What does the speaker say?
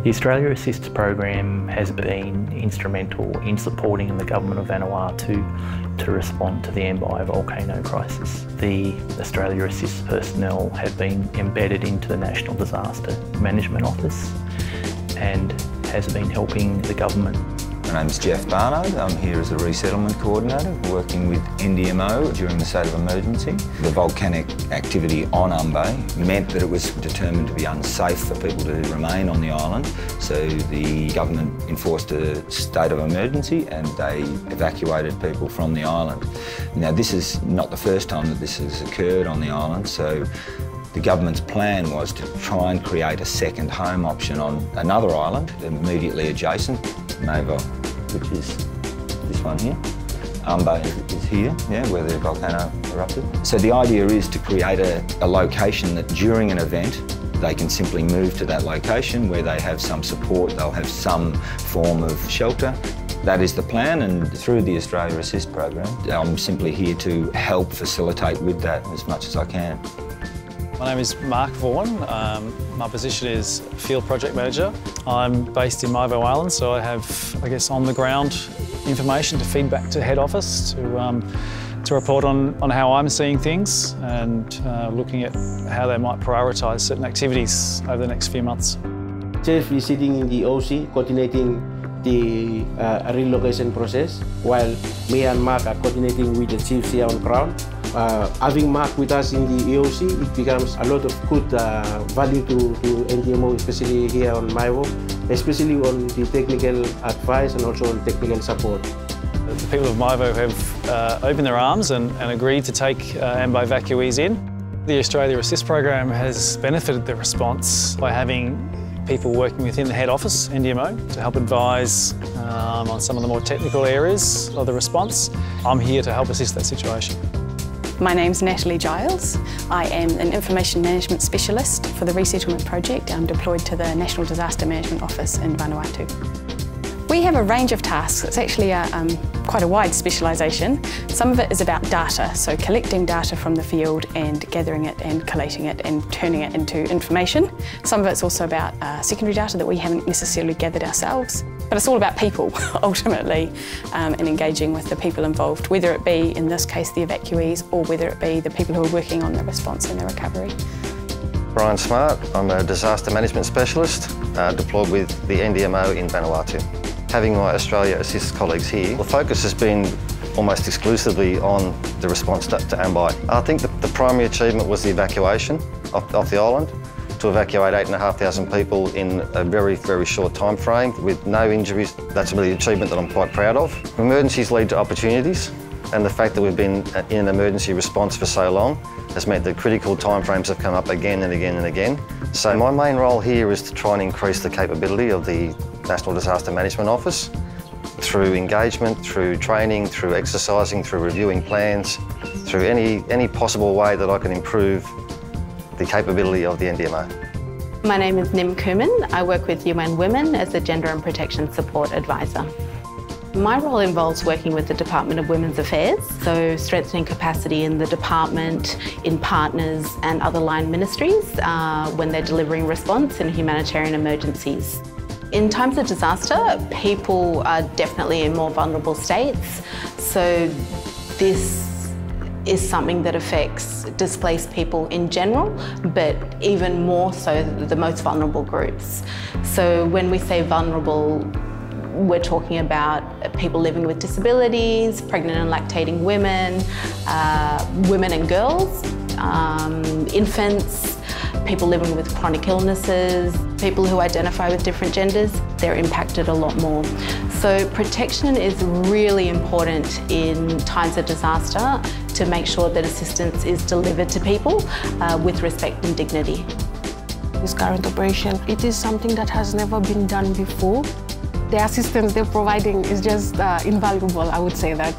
The Australia Assists program has been instrumental in supporting the government of Vanuatu to respond to the Ambae Volcano crisis. The Australia Assists personnel have been embedded into the National Disaster Management Office and has been helping the government. My name is Jeff Barnard. I'm here as a resettlement coordinator working with NDMO during the state of emergency. The volcanic activity on Ambae meant that it was determined to be unsafe for people to remain on the island, so the government enforced a state of emergency and they evacuated people from the island. Now, this is not the first time that this has occurred on the island, so the government's plan was to try and create a second home option on another island immediately adjacent, Ambae, which is this one here. Ambae is here, yeah, where the volcano erupted. So the idea is to create a location that during an event they can simply move to that location where they have some support, they'll have some form of shelter. That is the plan, and through the Australia Assist program, I'm simply here to help facilitate with that as much as I can. My name is Mark Vaughn. My position is Field Project Manager. I'm based in Ambae Island, so I have, I guess, on-the-ground information to feed back to head office to report on how I'm seeing things and looking at how they might prioritise certain activities over the next few months. Jeff is sitting in the OC coordinating the relocation process, while me and Mark are coordinating with the chiefs here on ground. Having Mark with us in the EOC, it becomes a lot of good value to NDMO, especially here on Maivo, especially on the technical advice and also on technical support. The people of Maivo have opened their arms and agreed to take Ambae evacuees in. The Australia Assist program has benefited the response by having people working within the head office, NDMO, to help advise on some of the more technical areas of the response. I'm here to help assist that situation. My name's Natalie Giles. I am an Information Management Specialist for the Resettlement Project. I'm deployed to the National Disaster Management Office in Vanuatu. We have a range of tasks. It's actually quite a wide specialisation. Some of it is about data, so collecting data from the field and gathering it and collating it and turning it into information. Some of it's also about secondary data that we haven't necessarily gathered ourselves. But it's all about people, ultimately, and engaging with the people involved, whether it be, in this case, the evacuees, or whether it be the people who are working on the response and the recovery. Brian Smart, I'm a Disaster Management Specialist, deployed with the NDMO in Vanuatu. Having my Australia Assist colleagues here, the focus has been almost exclusively on the response to Ambae. I think the primary achievement was the evacuation of the island, to evacuate 8,500 people in a very, very short time frame with no injuries. That's really an achievement that I'm quite proud of. Emergencies lead to opportunities, and the fact that we've been in an emergency response for so long has meant that critical timeframes have come up again and again and again. So my main role here is to try and increase the capability of the National Disaster Management Office through engagement, through training, through exercising, through reviewing plans, through any possible way that I can improve the capability of the NDMO. My name is NIMH Kumon. I work with UN Women as a Gender and Protection Support Advisor. My role involves working with the Department of Women's Affairs, so strengthening capacity in the department, in partners and other line ministries when they're delivering response in humanitarian emergencies. In times of disaster, people are definitely in more vulnerable states, so this is something that affects displaced people in general, but even more so the most vulnerable groups. So when we say vulnerable, we're talking about people living with disabilities, pregnant and lactating women, women and girls, infants, people living with chronic illnesses, people who identify with different genders, they're impacted a lot more. So protection is really important in times of disaster to make sure that assistance is delivered to people with respect and dignity. This current operation, it is something that has never been done before. The assistance they're providing is just invaluable, I would say that.